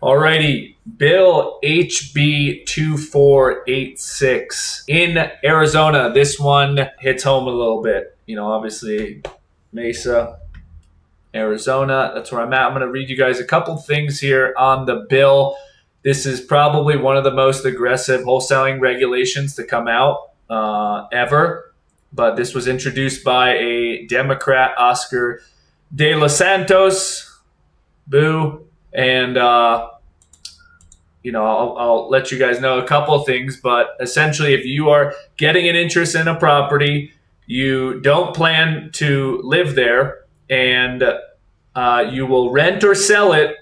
Alrighty, Bill HB 2486 in Arizona. This one hits home a little bit. Obviously, Mesa, Arizona. That's where I'm at. I'm going to read you guys a couple things here on the bill. This is probably one of the most aggressive wholesaling regulations to come out ever. But this was introduced by a Democrat, Oscar De Los Santos. Boo. And, I'll let you guys know a couple of things. But essentially, if you are getting an interest in a property, you don't plan to live there, and you will rent or sell it,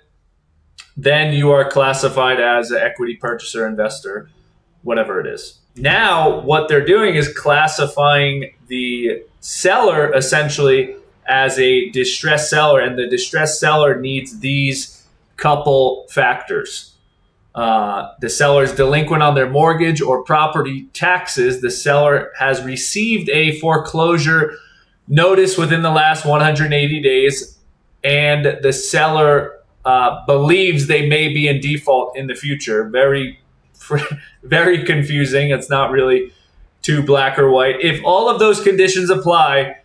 then you are classified as an equity purchaser, investor, whatever it is. Now, what they're doing is classifying the seller essentially as a distressed seller, and the distressed seller needs these couple factors. The seller is delinquent on their mortgage or property taxes. The seller has received a foreclosure notice within the last 180 days, and the seller believes they may be in default in the future. Very, very confusing. It's not really too black or white. If all of those conditions apply,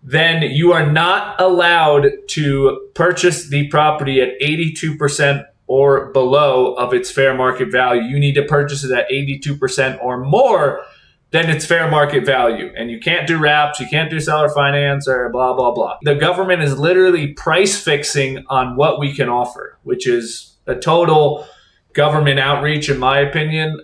then you are not allowed to purchase the property at 82% or below of its fair market value. You need to purchase it at 82% or more than its fair market value. And you can't do wraps, you can't do seller finance or blah, blah, blah. The government is literally price fixing on what we can offer, which is a total government outreach, in my opinion.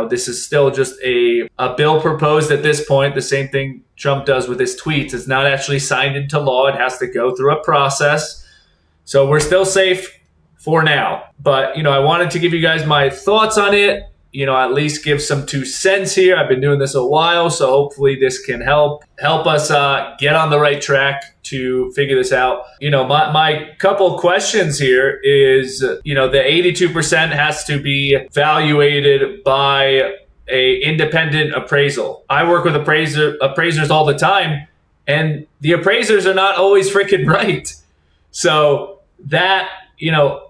This is still just a bill proposed at this point. The same thing Trump does with his tweets. It's not actually signed into law. It has to go through a process. So we're still safe for now. But, I wanted to give you guys my thoughts on it. At least give some 2 cents here. I've been doing this a while, so hopefully this can help us get on the right track to figure this out. My couple questions here is, the 82% has to be evaluated by a independent appraisal. I work with appraisers all the time, and the appraisers are not always freaking right. So that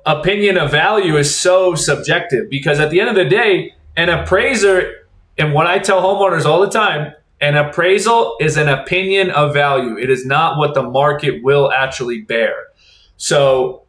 opinion of value is so subjective, because at the end of the day, an appraiser, and what I tell homeowners all the time, an appraisal is an opinion of value. It is not what the market will actually bear. So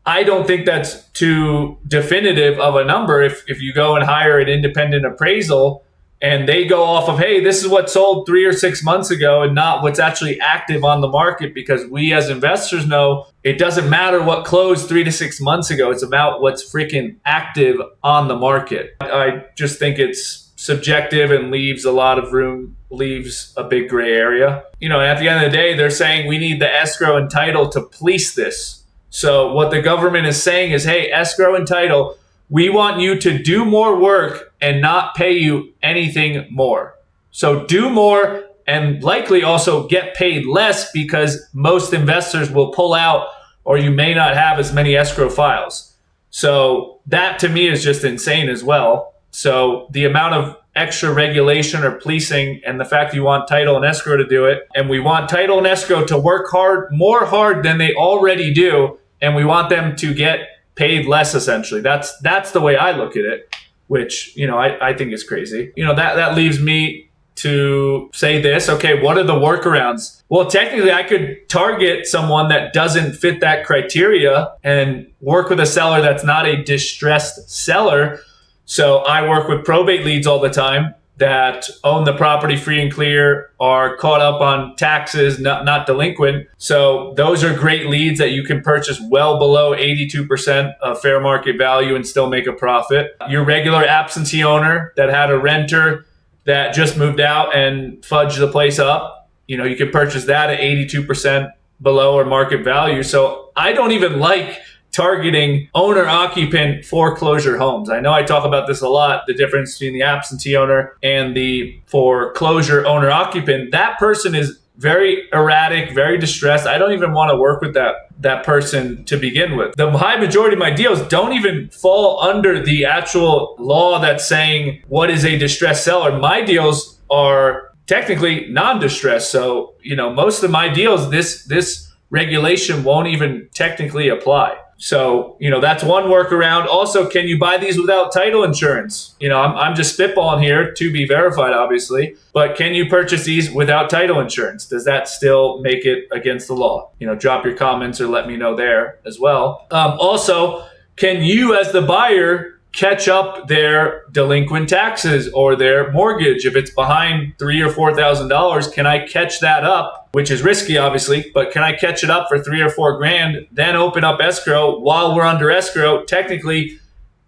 I don't think that's too definitive of a number. If you go and hire an independent appraisal and they go off of, hey, this is what sold 3 or 6 months ago, and not what's actually active on the market, because we as investors know it doesn't matter what closed 3 to 6 months ago. It's about what's freaking active on the market. I just think it's subjective and leaves a lot of room, leaves a big gray area. And at the end of the day, they're saying we need the escrow and title to police this. So what the government is saying is, hey, escrow and title, we want you to do more work and not pay you anything more. So do more and likely also get paid less, because most investors will pull out, or you may not have as many escrow files. So that to me is just insane as well. So the amount of extra regulation or policing, and the fact you want title and escrow to do it, and we want title and escrow to work more hard than they already do, and we want them to get paid less, essentially. That's the way I look at it, which, I think is crazy. That leaves me to say this. Okay, what are the workarounds? Well, technically, I could target someone that doesn't fit that criteria and work with a seller that's not a distressed seller. So I work with probate leads all the time that own the property free and clear, are caught up on taxes, not delinquent. So those are great leads that you can purchase well below 82% of fair market value and still make a profit. Your regular absentee owner that had a renter that just moved out and fudged the place up, you can purchase that at 82% below or market value. So I don't even like targeting owner-occupant foreclosure homes. I know I talk about this a lot, the difference between the absentee owner and the foreclosure owner-occupant. That person is very erratic, very distressed. I don't even want to work with that person to begin with. The high majority of my deals don't even fall under the actual law that's saying what is a distressed seller. My deals are technically non-distressed. So, most of my deals, this regulation won't even technically apply. So, that's one workaround. Also, can you buy these without title insurance? I'm just spitballing here, to be verified, obviously, but can you purchase these without title insurance? Does that still make it against the law? Drop your comments or let me know there as well. Also, can you as the buyer catch up their delinquent taxes or their mortgage? If it's behind $3,000 or $4,000, can I catch that up? Which is risky, obviously, but can I catch it up for $3,000 or $4,000, then open up escrow while we're under escrow? Technically,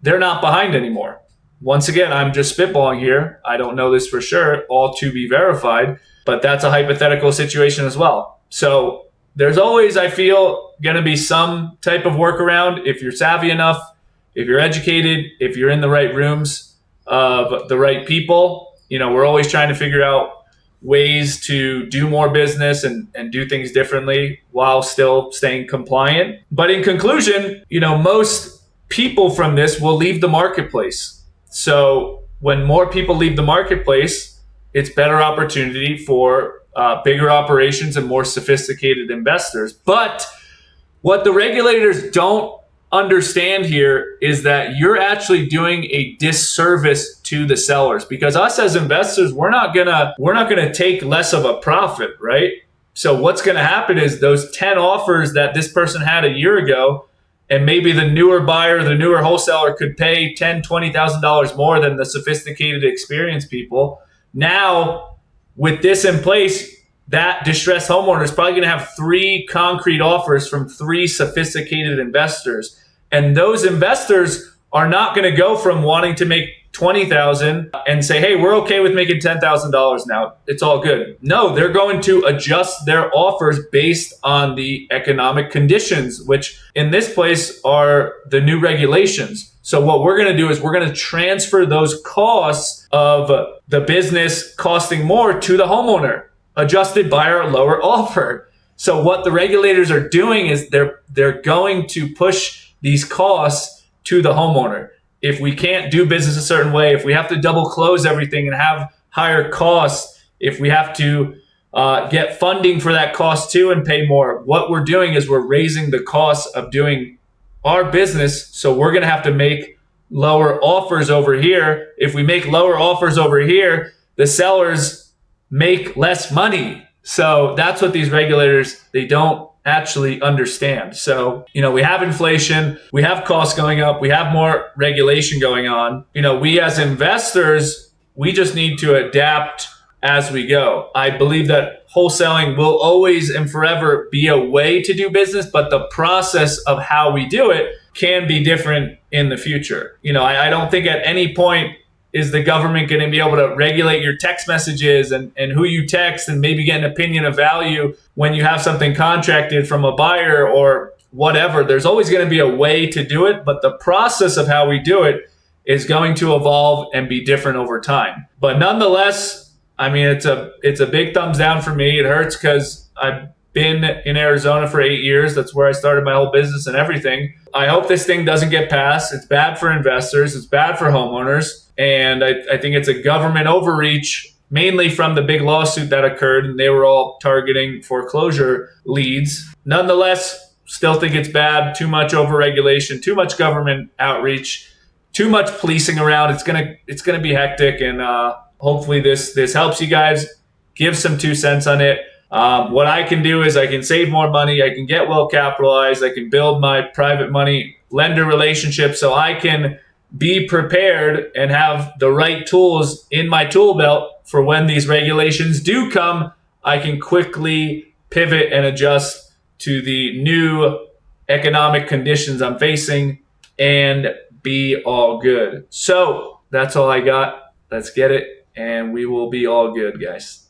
they're not behind anymore. Once again, I'm just spitballing here. I don't know this for sure, all to be verified, but that's a hypothetical situation as well. So there's always, I feel, going to be some type of workaround if you're savvy enough, if you're educated, if you're in the right rooms of the right people. We're always trying to figure out ways to do more business and do things differently while still staying compliant. But in conclusion, most people from this will leave the marketplace. So when more people leave the marketplace, it's better opportunity for bigger operations and more sophisticated investors. But what the regulators don't understand here is that you're actually doing a disservice to the sellers, because us as investors, we're not gonna take less of a profit, right? So what's gonna happen is those 10 offers that this person had a year ago, and maybe the newer buyer, the newer wholesaler could pay $10,000, $20,000 more than the sophisticated, experienced people. Now, with this in place, that distressed homeowner is probably going to have 3 concrete offers from 3 sophisticated investors. And those investors are not going to go from wanting to make $20,000 and say, hey, we're okay with making $10,000 now, it's all good. No, they're going to adjust their offers based on the economic conditions, which in this place are the new regulations. So what we're going to do is we're going to transfer those costs of the business costing more to the homeowner, adjusted by our lower offer. So what the regulators are doing is they're going to push these costs to the homeowner. If we can't do business a certain way, if we have to double close everything and have higher costs, if we have to get funding for that cost too and pay more, what we're doing is we're raising the cost of doing our business. So we're going to have to make lower offers over here. If we make lower offers over here, the sellers make less money. So that's what these regulators, they don't actually understand. So, we have inflation, we have costs going up, we have more regulation going on. We as investors, we just need to adapt as we go. I believe that wholesaling will always and forever be a way to do business, but the process of how we do it can be different in the future. I don't think at any point is the government going to be able to regulate your text messages and who you text and maybe get an opinion of value when you have something contracted from a buyer or whatever. There's always going to be a way to do it, but the process of how we do it is going to evolve and be different over time. But nonetheless, it's a big thumbs down for me. It hurts because I've been in Arizona for 8 years. That's where I started my whole business and everything. I hope this thing doesn't get passed. It's bad for investors. It's bad for homeowners. And I think it's a government overreach, mainly from the big lawsuit that occurred, and they were all targeting foreclosure leads. Nonetheless, still think it's bad. Too much overregulation, too much government outreach, too much policing around. It's gonna be hectic, and hopefully this helps you guys. Give some 2 cents on it. What I can do is I can save more money. I can get well capitalized. I can build my private money lender relationship so I can be prepared and have the right tools in my tool belt for when these regulations do come. I can quickly pivot and adjust to the new economic conditions I'm facing and be all good. So that's all I got. Let's get it, and we will be all good, guys.